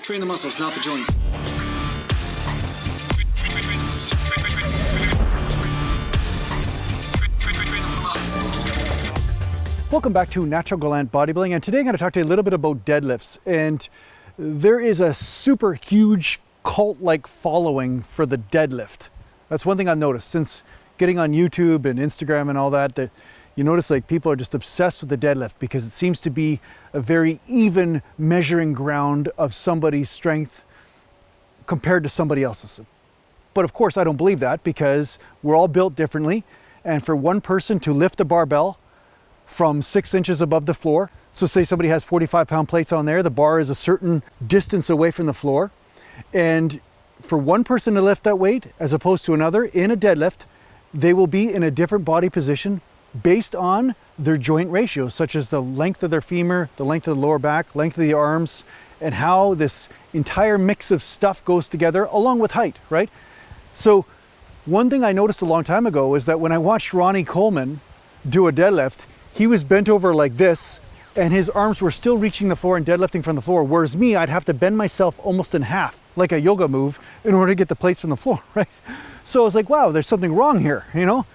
Train the muscles, not the joints. Welcome back to Natural Gallant Bodybuilding, and today I'm going to talk to you a little bit about deadlifts. And there is a super huge cult-like following for the deadlift. That's one thing I've noticed since getting on YouTube and Instagram and all that, that you notice like people are just obsessed with the deadlift because it seems to be a very even measuring ground of somebody's strength compared to somebody else's. But of course I don't believe that, because we're all built differently, and for one person to lift a barbell from 6 inches above the floor, so say somebody has 45-pound plates on there, the bar is a certain distance away from the floor, and for one person to lift that weight as opposed to another in a deadlift, they will be in a different body position based on their joint ratios, such as the length of their femur, the length of the lower back, length of the arms, and how this entire mix of stuff goes together along with height, right? So one thing I noticed a long time ago is that when I watched Ronnie Coleman do a deadlift, he was bent over like this and his arms were still reaching the floor and deadlifting from the floor, whereas me, I'd have to bend myself almost in half, like a yoga move, in order to get the plates from the floor, right? So I was like, wow, there's something wrong here, you know?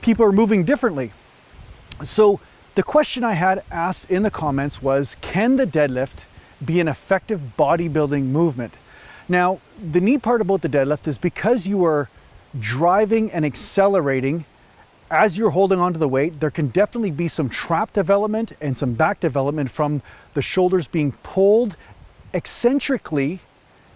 People are moving differently. So the question I had asked in the comments was, can the deadlift be an effective bodybuilding movement? Now, the neat part about the deadlift is because you are driving and accelerating as you're holding onto the weight, there can definitely be some trap development and some back development from the shoulders being pulled eccentrically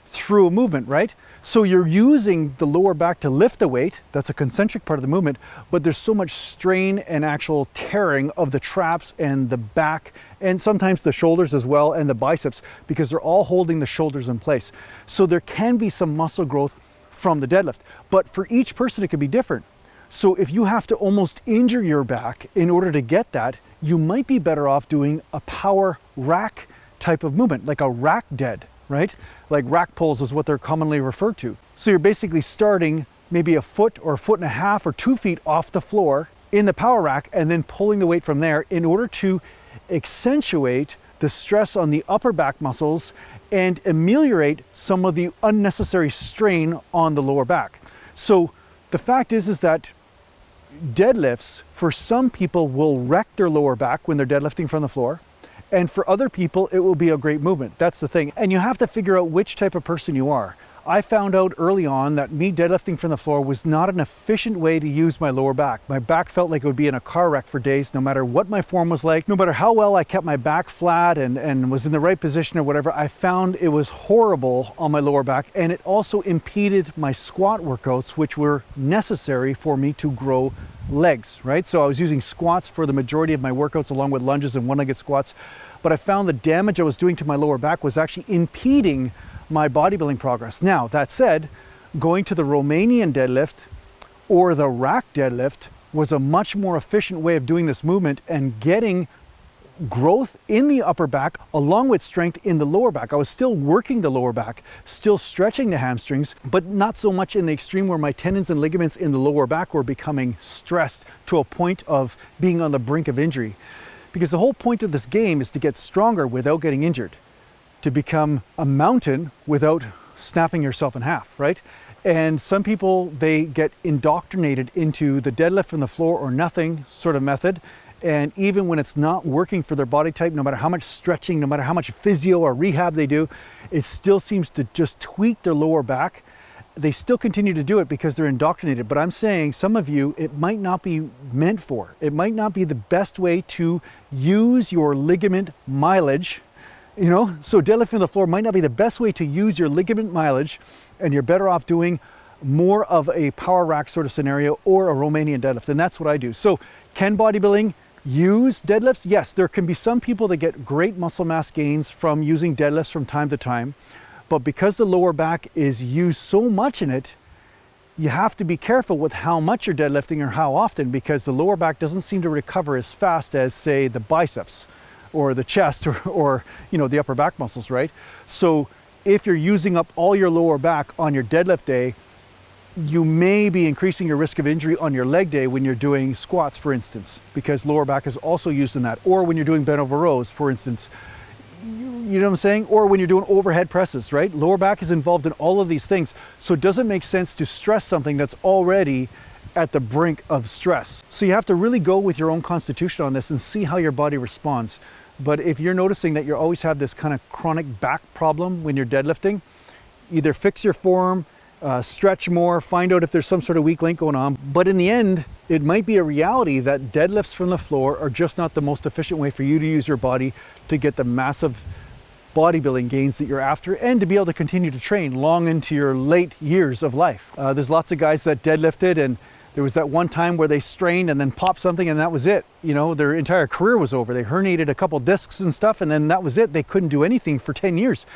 through a movement, right? So you're using the lower back to lift the weight, that's a concentric part of the movement, but there's so much strain and actual tearing of the traps and the back, and sometimes the shoulders as well, and the biceps, because they're all holding the shoulders in place. So there can be some muscle growth from the deadlift, but for each person it could be different. So if you have to almost injure your back in order to get that, you might be better off doing a power rack type of movement, like a rack dead, right? Like rack pulls is what they're commonly referred to. So you're basically starting maybe a foot or a foot and a half or 2 feet off the floor in the power rack and then pulling the weight from there in order to accentuate the stress on the upper back muscles and ameliorate some of the unnecessary strain on the lower back. So the fact is that deadlifts for some people will wreck their lower back when they're deadlifting from the floor, and for other people it will be a great movement. That's the thing, and you have to figure out which type of person you are. I found out early on that me deadlifting from the floor was not an efficient way to use my lower back. My back felt like it would be in a car wreck for days, no matter what my form was like, no matter how well I kept my back flat and was in the right position or whatever. I found it was horrible on my lower back, and it also impeded my squat workouts, which were necessary for me to grow legs, right? So I was using squats for the majority of my workouts along with lunges and one-legged squats, but I found the damage I was doing to my lower back was actually impeding my bodybuilding progress. Now, that said, going to the Romanian deadlift or the rack deadlift was a much more efficient way of doing this movement and getting growth in the upper back along with strength in the lower back. I was still working the lower back, still stretching the hamstrings, but not so much in the extreme where my tendons and ligaments in the lower back were becoming stressed to a point of being on the brink of injury. Because the whole point of this game is to get stronger without getting injured, to become a mountain without snapping yourself in half, right? And some people, they get indoctrinated into the deadlift from the floor or nothing sort of method. And even when it's not working for their body type, no matter how much stretching, no matter how much physio or rehab they do, it still seems to just tweak their lower back. They still continue to do it because they're indoctrinated. But I'm saying some of you, it might not be meant for. It might not be the best way to use your ligament mileage. You know, so deadlifting on the floor might not be the best way to use your ligament mileage, and you're better off doing more of a power rack sort of scenario or a Romanian deadlift, and that's what I do. So can bodybuilding use deadlifts? Yes, there can be some people that get great muscle mass gains from using deadlifts from time to time, but because the lower back is used so much in it, you have to be careful with how much you're deadlifting or how often, because the lower back doesn't seem to recover as fast as, say, the biceps or the chest or you know, the upper back muscles, right? So if you're using up all your lower back on your deadlift day, you may be increasing your risk of injury on your leg day when you're doing squats, for instance, because lower back is also used in that. Or when you're doing bent over rows, for instance, You know what I'm saying? Or when you're doing overhead presses, right? Lower back is involved in all of these things. So it doesn't make sense to stress something that's already at the brink of stress. So you have to really go with your own constitution on this and see how your body responds. But if you're noticing that you always have this kind of chronic back problem when you're deadlifting, either fix your form, stretch more, find out if there's some sort of weak link going on. But in the end, it might be a reality that deadlifts from the floor are just not the most efficient way for you to use your body to get the massive bodybuilding gains that you're after and to be able to continue to train long into your late years of life. There's lots of guys that deadlifted and there was that one time where they strained and then popped something and that was it. You know, their entire career was over. They herniated a couple discs and stuff and then that was it. They couldn't do anything for 10 years.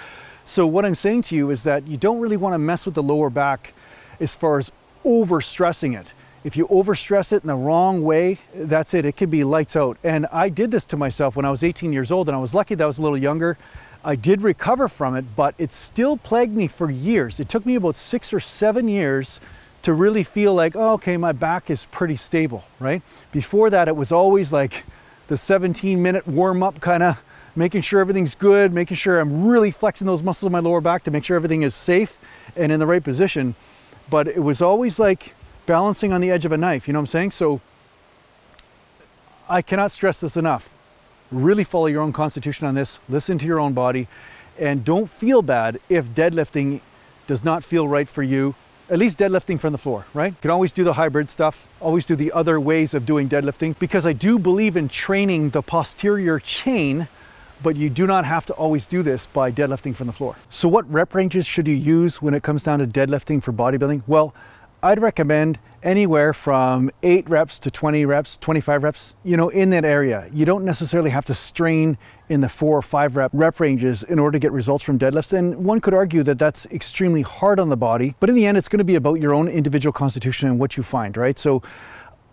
So what I'm saying to you is that you don't really want to mess with the lower back as far as overstressing it. If you overstress it in the wrong way, that's it. It can be lights out. And I did this to myself when I was 18 years old and I was lucky that I was a little younger. I did recover from it, but it still plagued me for years. It took me about 6 or 7 years to really feel like, oh, okay, my back is pretty stable, right? Before that, it was always like the 17-minute warm-up kind of, making sure everything's good, making sure I'm really flexing those muscles in my lower back to make sure everything is safe and in the right position. But it was always like balancing on the edge of a knife, you know what I'm saying? So I cannot stress this enough. Really follow your own constitution on this, listen to your own body, and don't feel bad if deadlifting does not feel right for you. At least deadlifting from the floor, right? You can always do the hybrid stuff, always do the other ways of doing deadlifting, because I do believe in training the posterior chain, but you do not have to always do this by deadlifting from the floor. So what rep ranges should you use when it comes down to deadlifting for bodybuilding? Well, I'd recommend anywhere from 8 reps to 20 reps, 25 reps, you know, in that area. You don't necessarily have to strain in the 4 or 5 rep ranges in order to get results from deadlifts. And one could argue that that's extremely hard on the body, but in the end, it's going to be about your own individual constitution and what you find, right? So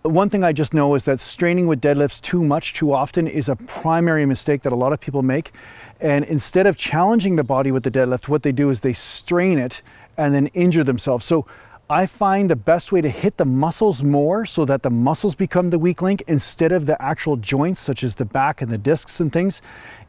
one thing I just know is that straining with deadlifts too much, too often is a primary mistake that a lot of people make. And instead of challenging the body with the deadlift, what they do is they strain it and then injure themselves. So I find the best way to hit the muscles more so that the muscles become the weak link instead of the actual joints, such as the back and the discs and things,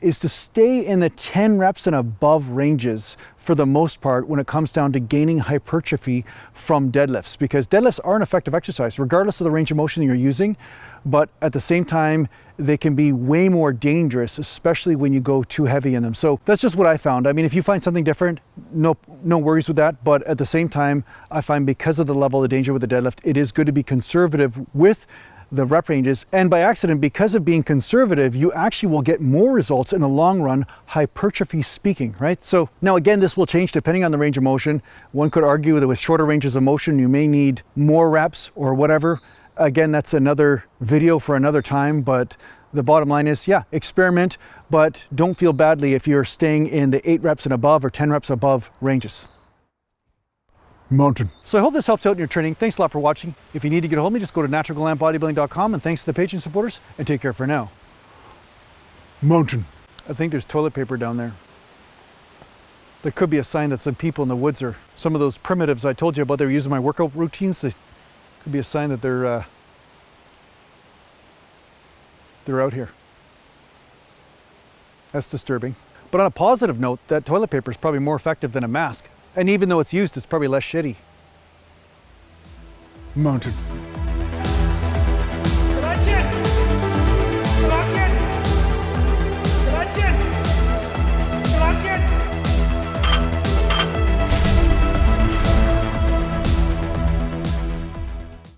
is to stay in the 10 reps and above ranges for the most part when it comes down to gaining hypertrophy from deadlifts, because deadlifts are an effective exercise regardless of the range of motion you're using, but at the same time they can be way more dangerous, especially when you go too heavy in them. So that's just what I found. I mean, if you find something different, no worries with that, but at the same time I find because of the level of danger with the deadlift, it is good to be conservative with the rep ranges, and by accident, because of being conservative, you actually will get more results in the long run, hypertrophy speaking, right? So now again, this will change depending on the range of motion. One could argue that with shorter ranges of motion, you may need more reps or whatever. Again, that's another video for another time, but the bottom line is, yeah, experiment, but don't feel badly if you're staying in the 8 reps and above or 10 reps above ranges. Mountain. So I hope this helps out in your training. Thanks a lot for watching. If you need to get a hold of me, just go to naturalgalantbodybuilding.com, and thanks to the patron supporters, and take care for now. Mountain. I think there's toilet paper down there. There could be a sign that some people in the woods are, some of those primitives I told you about, they were using my workout routines. They could be a sign that they're out here. That's disturbing. But on a positive note, that toilet paper is probably more effective than a mask. And even though it's used, it's probably less shitty. Mountain.